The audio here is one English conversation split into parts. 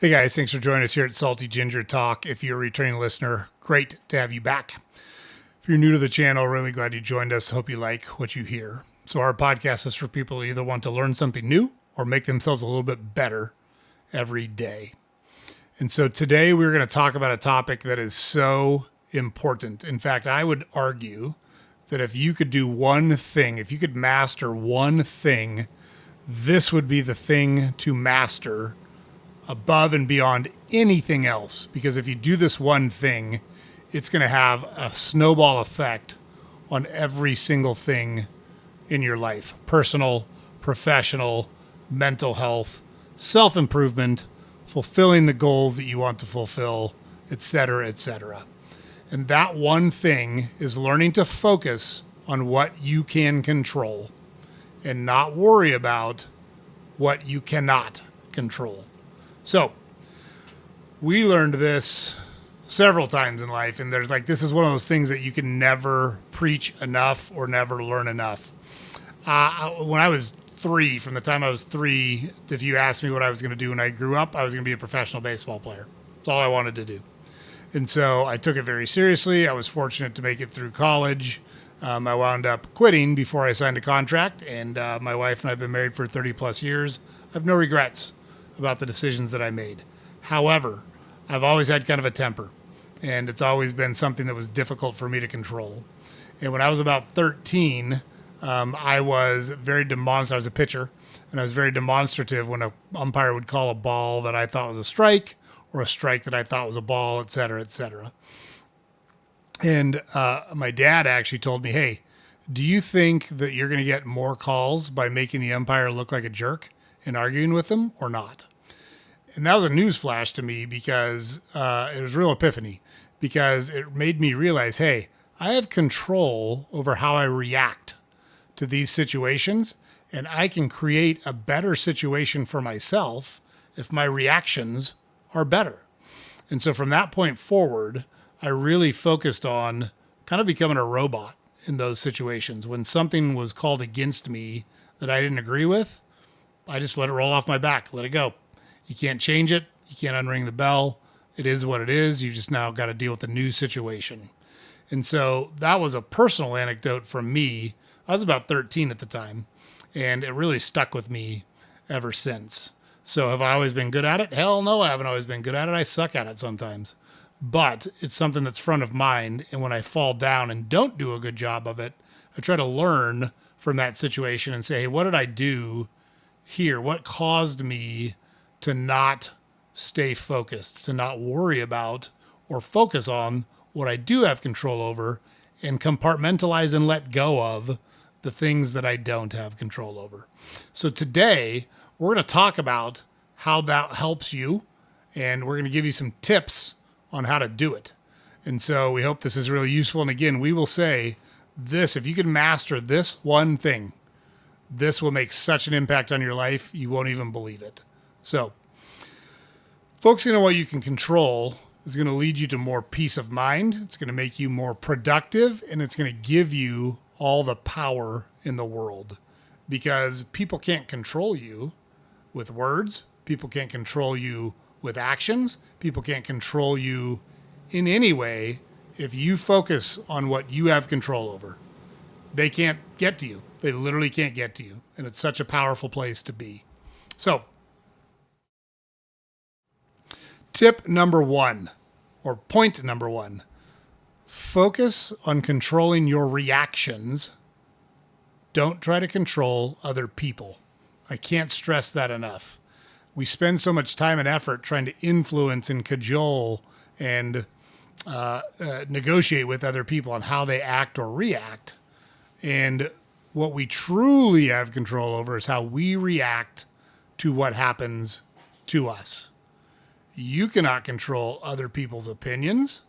Hey guys, thanks for joining us here at Salty Ginger Talk. If you're a returning listener, great to have you back. If you're new to the channel, really glad you joined us. Hope you like what you hear. So our podcast is for people who either want to learn something new or make themselves a little bit better every day. And so today we're going to talk about a topic that is so important. In fact, I would argue that if you could do one thing, if you could master one thing, this would be the thing to master above and beyond anything else. Because if you do this one thing, it's going to have a snowball effect on every single thing in your life: personal, professional, mental health, self-improvement, fulfilling the goals that you want to fulfill, etc., etc. And that one thing is learning to focus on what you can control and not worry about what you cannot control. So we learned this several times in life, and this is one of those things that you can never preach enough or never learn enough. When I was from the time I was 3, if you asked me what I was going to do when I grew up, I was going to be a professional baseball player. That's all I wanted to do. And so I took it very seriously. I was fortunate to make it through college. I wound up quitting before I signed a contract, and my wife and I have been married for 30 plus years. I have no regrets about the decisions that I made. However, I've always had kind of a temper, and it's always been something that was difficult for me to control. And when I was about 13, I was very demonstrative. I was a pitcher, and I was very demonstrative when an umpire would call a ball that I thought was a strike or a strike that I thought was a ball, et cetera, et cetera. And my dad actually told me, hey, do you think that you're going to get more calls by making the umpire look like a jerk and arguing with them or not? And that was a news flash to me, because it was a real epiphany, because it made me realize, hey, I have control over how I react to these situations, and I can create a better situation for myself if my reactions are better. And so from that point forward, I really focused on kind of becoming a robot in those situations. When something was called against me that I didn't agree with, I just let it roll off my back, let it go. You can't change it. You can't unring the bell. It is what it is. You just now got to deal with the new situation. And so that was a personal anecdote from me. I was about 13 at the time, and it really stuck with me ever since. So have I always been good at it? Hell no, I haven't always been good at it. I suck at it sometimes. But it's something that's front of mind. And when I fall down and don't do a good job of it, I try to learn from that situation and say, hey, what did I do here? What caused me to not stay focused, to not worry about or focus on what I do have control over, and compartmentalize and let go of the things that I don't have control over? So today we're going to talk about how that helps you, and we're going to give you some tips on how to do it. And so we hope this is really useful. And again, we will say this: if you can master this one thing, this will make such an impact on your life, you won't even believe it. So focusing on what you can control is going to lead you to more peace of mind. It's going to make you more productive, and it's going to give you all the power in the world, because people can't control you with words. People can't control you with actions. People can't control you in any way if you focus on what you have control over. They can't get to you. They literally can't get to you. And it's such a powerful place to be. So, tip number 1, or point number 1, focus on controlling your reactions. Don't try to control other people. I can't stress that enough. We spend so much time and effort trying to influence and cajole and negotiate with other people on how they act or react. And what we truly have control over is how we react to what happens to us. You cannot control other people's opinions.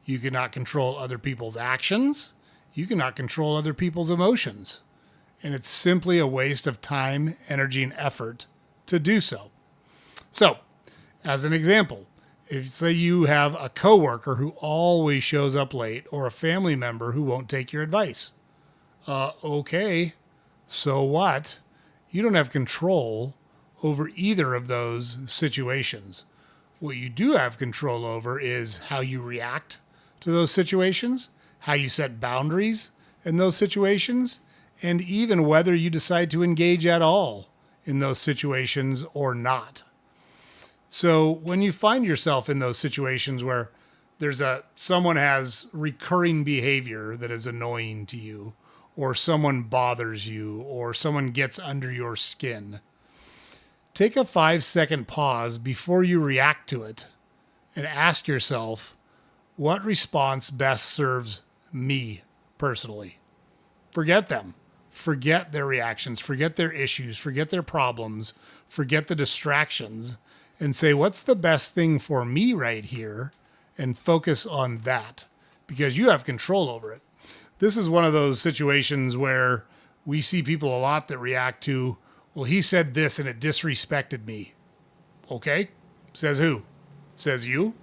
You cannot control other people's actions. You cannot control other people's emotions. And it's simply a waste of time, energy, and effort to do so. So, as an example, if say you have a coworker who always shows up late, or a family member who won't take your advice, okay, so what? You don't have control over either of those situations. What you do have control over is how you react to those situations, how you set boundaries in those situations, and even whether you decide to engage at all in those situations or not. So when you find yourself in those situations where someone has recurring behavior that is annoying to you, or someone bothers you, or someone gets under your skin, take a 5-second pause before you react to it and ask yourself, what response best serves me personally? Forget them. Forget their reactions. Forget their issues. Forget their problems. Forget the distractions and say, what's the best thing for me right here? And focus on that because you have control over it. This is one of those situations where we see people a lot that react to, well, he said this and it disrespected me. Okay. Says who? Says you?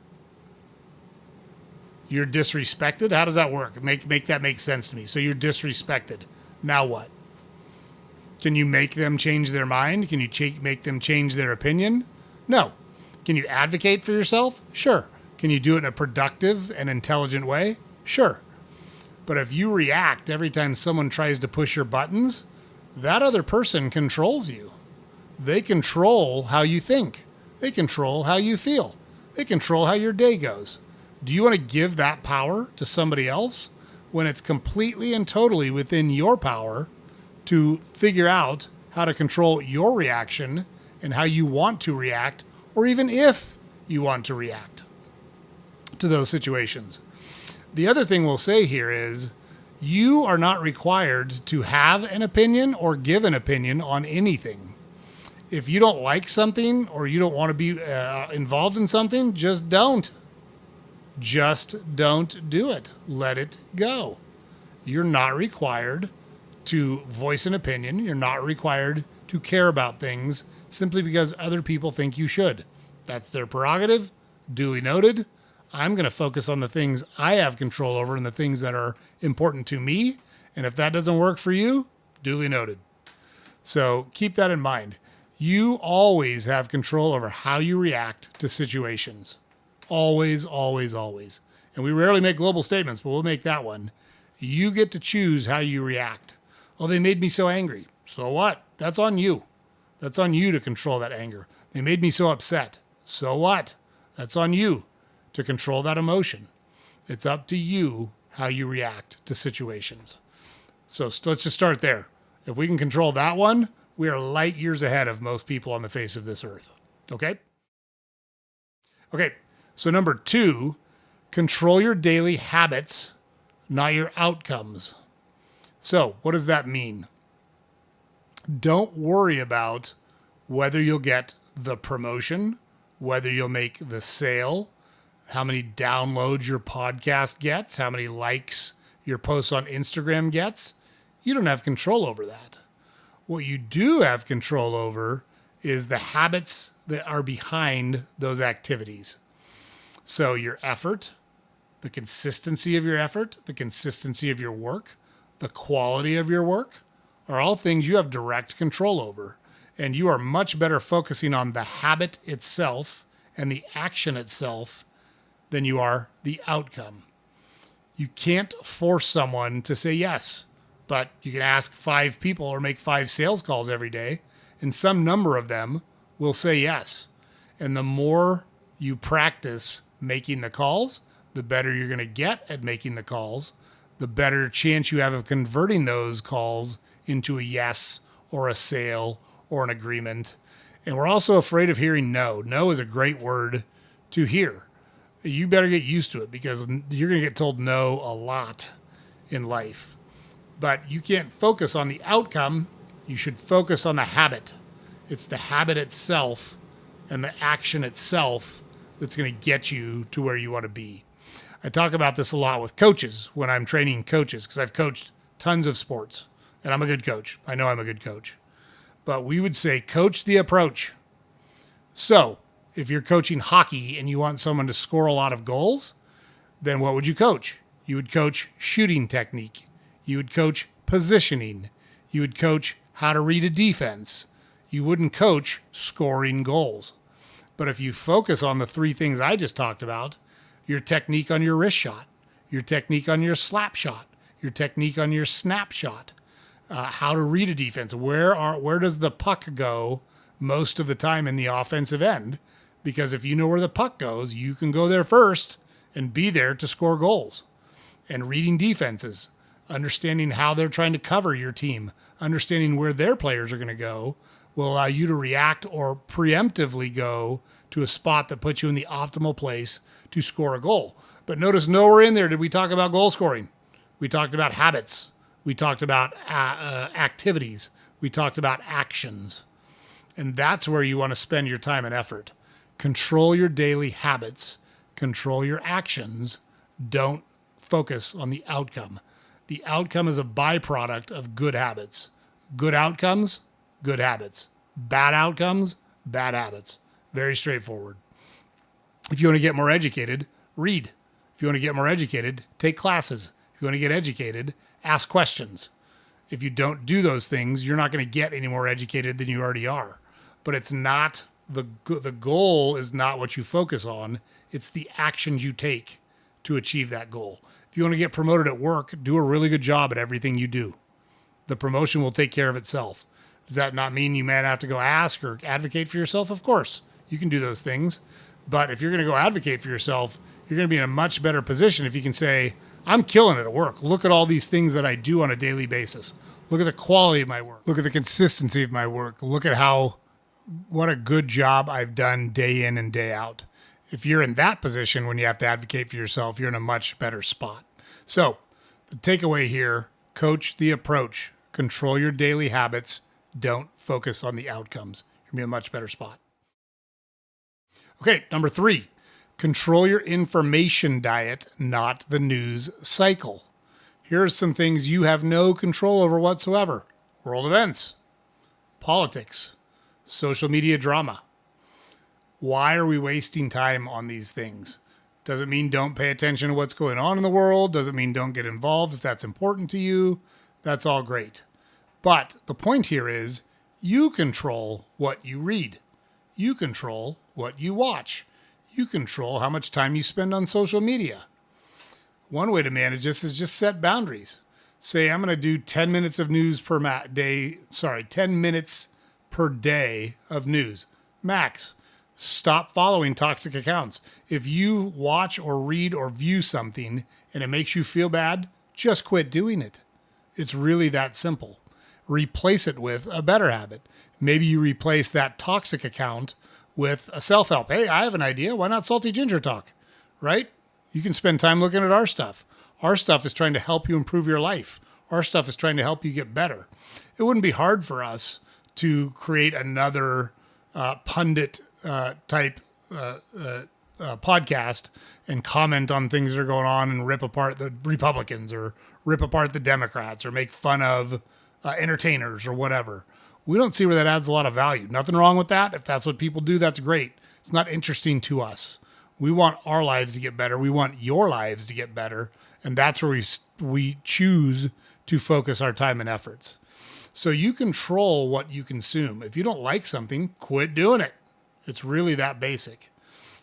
You're disrespected? How does that work? Make that make sense to me. So you're disrespected. Now what? Can you make them change their mind? Can you make them change their opinion? No. Can you advocate for yourself? Sure. Can you do it in a productive and intelligent way? Sure. But if you react every time someone tries to push your buttons, that other person controls you. They control how you think. They control how you feel. They control how your day goes. Do you want to give that power to somebody else when it's completely and totally within your power to figure out how to control your reaction and how you want to react, or even if you want to react to those situations? The other thing we'll say here is you are not required to have an opinion or give an opinion on anything. If you don't like something or you don't want to be involved in something, just don't. Just don't do it. Let it go. You're not required to voice an opinion. You're not required to care about things simply because other people think you should. That's their prerogative. Duly noted. I'm going to focus on the things I have control over and the things that are important to me. And if that doesn't work for you, duly noted. So keep that in mind. You always have control over how you react to situations. Always, always, always. And we rarely make global statements, but we'll make that one. You get to choose how you react. Oh, they made me so angry. So what? That's on you. That's on you to control that anger. They made me so upset. So what? That's on you to control that emotion. It's up to you how you react to situations. So let's just start there. If we can control that one, we are light years ahead of most people on the face of this earth. Okay? Okay, so number 2, control your daily habits, not your outcomes. So what does that mean? Don't worry about whether you'll get the promotion, whether you'll make the sale, how many downloads your podcast gets, how many likes your post on Instagram gets. You don't have control over that. What you do have control over is the habits that are behind those activities. So your effort, the consistency of your effort, the consistency of your work, the quality of your work are all things you have direct control over. And you are much better focusing on the habit itself and the action itself than you are the outcome. You can't force someone to say yes, but you can ask 5 people or make 5 sales calls every day, and some number of them will say yes. And the more you practice making the calls, the better you're going to get at making the calls, the better chance you have of converting those calls into a yes or a sale or an agreement. And we're also afraid of hearing no. No is a great word to hear. You better get used to it because you're going to get told no a lot in life. But you can't focus on the outcome. You should focus on the habit. It's the habit itself and the action itself that's going to get you to where you want to be. I talk about this a lot with coaches when I'm training coaches because I've coached tons of sports and I'm a good coach. I know I'm a good coach. But we would say coach the approach. So if you're coaching hockey and you want someone to score a lot of goals, then what would you coach? You would coach shooting technique. You would coach positioning. You would coach how to read a defense. You wouldn't coach scoring goals. But if you focus on the three things I just talked about, your technique on your wrist shot, your technique on your slap shot, your technique on your snap shot, how to read a defense, where does the puck go most of the time in the offensive end? Because if you know where the puck goes, you can go there first and be there to score goals. And reading defenses, understanding how they're trying to cover your team, understanding where their players are going to go will allow you to react or preemptively go to a spot that puts you in the optimal place to score a goal. But notice nowhere in there did we talk about goal scoring. We talked about habits. We talked about activities. We talked about actions. And that's where you want to spend your time and effort. Control your daily habits. Control your actions. Don't focus on the outcome. The outcome is a byproduct of good habits. Good outcomes, good habits. Bad outcomes, bad habits. Very straightforward. If you want to get more educated, read. If you want to get more educated, take classes. If you want to get educated, ask questions. If you don't do those things, you're not going to get any more educated than you already are. But it's not the goal is not what you focus on. It's the actions you take to achieve that goal. If you want to get promoted at work, do a really good job at everything you do. The promotion will take care of itself. Does that not mean you might have to go ask or advocate for yourself? Of course, you can do those things. But if you're going to go advocate for yourself, you're going to be in a much better position if you can say, I'm killing it at work. Look at all these things that I do on a daily basis. Look at the quality of my work. Look at the consistency of my work. Look at what a good job I've done day in and day out. If you're in that position when you have to advocate for yourself, you're in a much better spot. So the takeaway here, coach the approach. Control your daily habits. Don't focus on the outcomes. You're going to be in a much better spot. Okay, number 3, control your information diet, not the news cycle. Here are some things you have no control over whatsoever. World events, politics, social media drama. Why are we wasting time on these things? Doesn't mean don't pay attention to what's going on in the world. Doesn't mean don't get involved if that's important to you. That's all great. But the point here is you control what you read. You control what you watch. You control how much time you spend on social media. One way to manage this is just set boundaries. Say I'm going to do 10 minutes of news 10 minutes per day of news. Max. Stop following toxic accounts. If you watch or read or view something and it makes you feel bad, just quit doing it. It's really that simple. Replace it with a better habit. Maybe you replace that toxic account with a self-help. Hey, I have an idea. Why not Salty Ginger Talk? Right? You can spend time looking at our stuff. Our stuff is trying to help you improve your life. Our stuff is trying to help you get better. It wouldn't be hard for us to create another pundit type podcast and comment on things that are going on and rip apart the Republicans or rip apart the Democrats or make fun of entertainers or whatever. We don't see where that adds a lot of value. Nothing wrong with that. If that's what people do, that's great. It's not interesting to us. We want our lives to get better. We want your lives to get better. And that's where we choose to focus our time and efforts. So you control what you consume. If you don't like something, quit doing it. It's really that basic.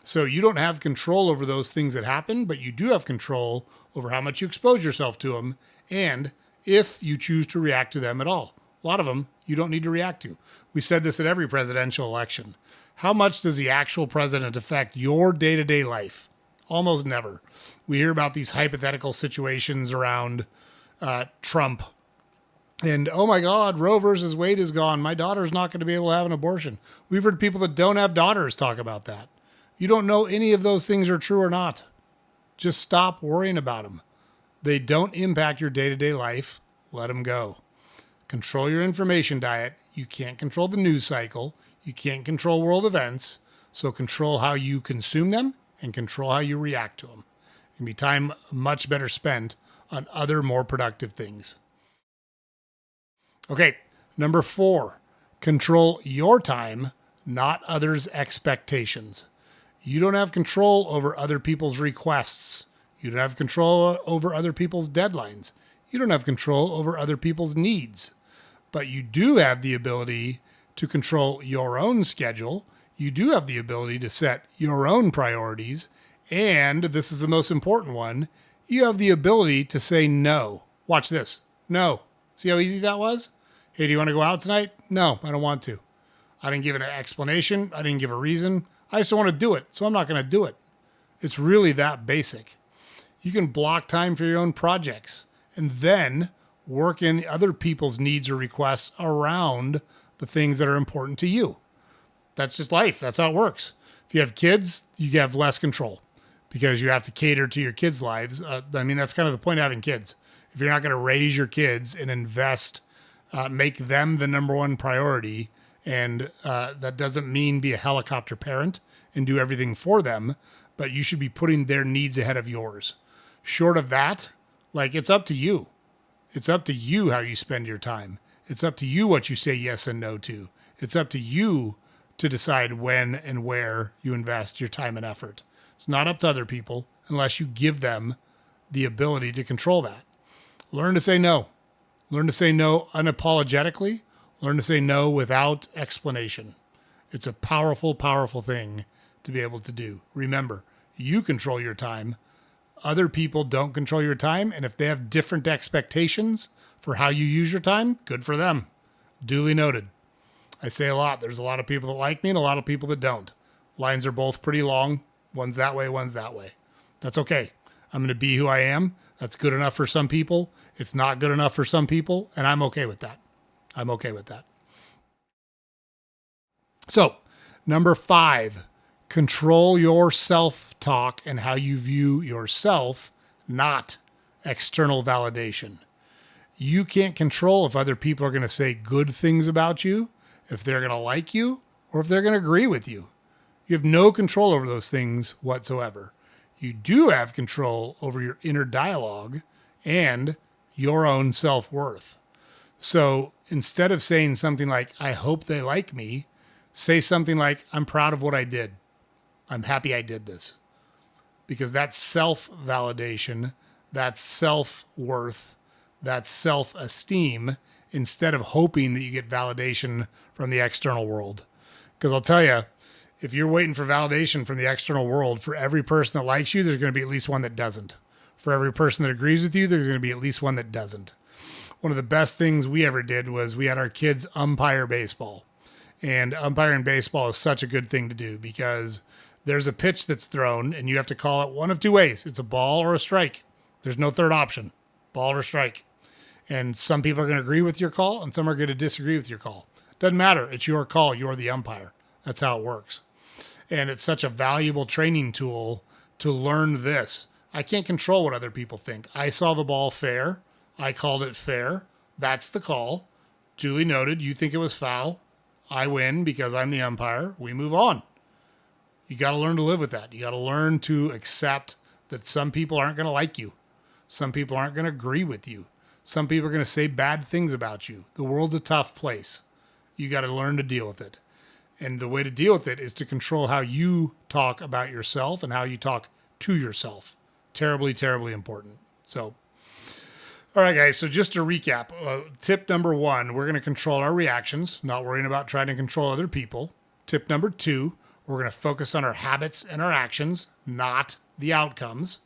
So you don't have control over those things that happen, but you do have control over how much you expose yourself to them and if you choose to react to them at all. A lot of them you don't need to react to. We said this at every presidential election. How much does the actual president affect your day-to-day life? Almost never. We hear about these hypothetical situations around Trump. And, oh my God, Roe versus Wade is gone. My daughter's not going to be able to have an abortion. We've heard people that don't have daughters talk about that. You don't know any of those things are true or not. Just stop worrying about them. They don't impact your day-to-day life. Let them go. Control your information diet. You can't control the news cycle. You can't control world events. So control how you consume them and control how you react to them. It can be time much better spent on other more productive things. Okay, number 4, control your time, not others' expectations. You don't have control over other people's requests. You don't have control over other people's deadlines. You don't have control over other people's needs. But you do have the ability to control your own schedule, you do have the ability to set your own priorities. And this is the most important one. You have the ability to say no. Watch this. No. See how easy that was? Hey, do you want to go out tonight? No, I don't want to. I didn't give an explanation. I didn't give a reason. I just don't want to do it, so I'm not going to do it. It's really that basic. You can block time for your own projects and then work in the other people's needs or requests around the things that are important to you. That's just life. That's how it works. If you have kids, you have less control because you have to cater to your kids' lives. That's kind of the point of having kids. If you're not going to raise your kids and invest, make them the number one priority, and that doesn't mean be a helicopter parent and do everything for them, but you should be putting their needs ahead of yours. Short of that, it's up to you. It's up to you how you spend your time. It's up to you what you say yes and no to. It's up to you to decide when and where you invest your time and effort. It's not up to other people unless you give them the ability to control that. Learn to say no. Learn to say no unapologetically. Learn to say no without explanation. It's a powerful, powerful thing to be able to do. Remember, you control your time. Other people don't control your time. And if they have different expectations for how you use your time, good for them. Duly noted. I say a lot. There's a lot of people that like me and a lot of people that don't. Lines are both pretty long. One's that way, one's that way. That's okay. I'm going to be who I am. That's good enough for some people. It's not good enough for some people. And I'm okay with that. I'm okay with that. So, number 5, control your self-talk and how you view yourself, not external validation. You can't control if other people are going to say good things about you, if they're going to like you, or if they're going to agree with you. You have no control over those things whatsoever. You do have control over your inner dialogue and your own self-worth. So instead of saying something like, I hope they like me, say something like, I'm proud of what I did. I'm happy I did this. Because that's self-validation, that's self-worth, that's self-esteem, instead of hoping that you get validation from the external world. Because I'll tell you, if you're waiting for validation from the external world, for every person that likes you, there's going to be at least one that doesn't. For every person that agrees with you, there's going to be at least one that doesn't. One of the best things we ever did was we had our kids umpire baseball. And umpiring baseball is such a good thing to do because there's a pitch that's thrown and you have to call it one of two ways. It's a ball or a strike. There's no third option, ball or strike. And some people are going to agree with your call and some are going to disagree with your call. Doesn't matter. It's your call. You're the umpire. That's how it works. And it's such a valuable training tool to learn this. I can't control what other people think. I saw the ball fair. I called it fair. That's the call. Duly noted. You think it was foul. I win because I'm the umpire. We move on. You got to learn to live with that. You got to learn to accept that some people aren't going to like you. Some people aren't going to agree with you. Some people are going to say bad things about you. The world's a tough place. You got to learn to deal with it. And the way to deal with it is to control how you talk about yourself and how you talk to yourself. Terribly, terribly important. So, all right, guys. So just to recap, tip number 1, we're going to control our reactions, not worrying about trying to control other people. Tip number 2, we're going to focus on our habits and our actions, not the outcomes.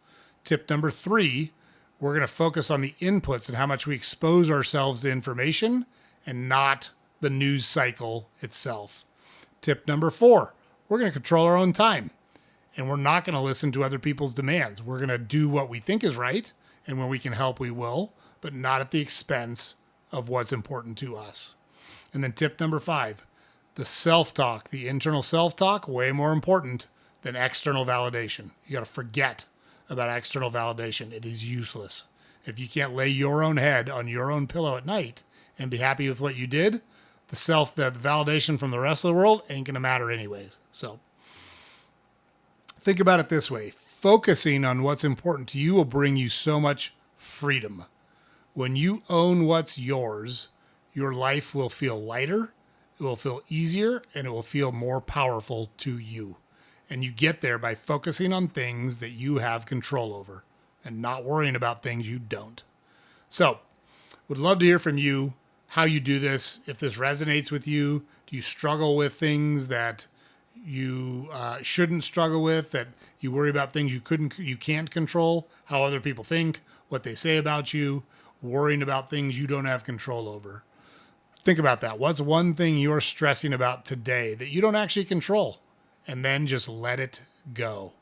Tip number 3, we're going to focus on the inputs and how much we expose ourselves to information and not the news cycle itself. Tip number 4, we're going to control our own time. And we're not going to listen to other people's demands. We're going to do what we think is right. And when we can help, we will, but not at the expense of what's important to us. And then tip number 5, the self-talk, the internal self-talk, way more important than external validation. You got to forget about external validation. It is useless. If you can't lay your own head on your own pillow at night and be happy with what you did, the validation from the rest of the world ain't going to matter anyways. So think about it this way. Focusing on what's important to you will bring you so much freedom. When you own what's yours, your life will feel lighter, it will feel easier, and it will feel more powerful to you. And you get there by focusing on things that you have control over and not worrying about things you don't. So, would love to hear from you how you do this. If this resonates with you, do you struggle with things that you shouldn't struggle with, that you worry about things you can't control, how other people think, what they say about you, worrying about things you don't have control over. Think about that. What's one thing you're stressing about today that you don't actually control? And then just let it go.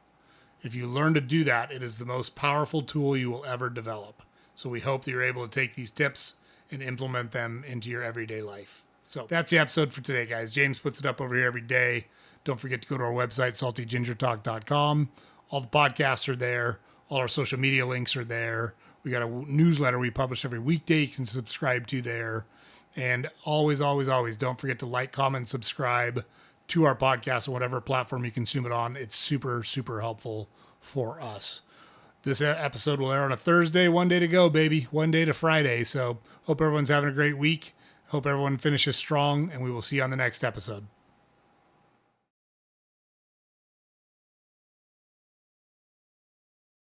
If you learn to do that, it is the most powerful tool you will ever develop. So we hope that you're able to take these tips and implement them into your everyday life. So that's the episode for today, guys. James puts it up over here every day. Don't forget to go to our website, saltygingertalk.com. All the podcasts are there. All our social media links are there. We got a newsletter we publish every weekday you can subscribe to there. And always, always, always don't forget to like, comment, subscribe to our podcast on whatever platform you consume it on. It's super, super helpful for us. This episode will air on a Thursday. 1 day to go, baby. 1 day to Friday. So hope everyone's having a great week. Hope everyone finishes strong, and we will see you on the next episode.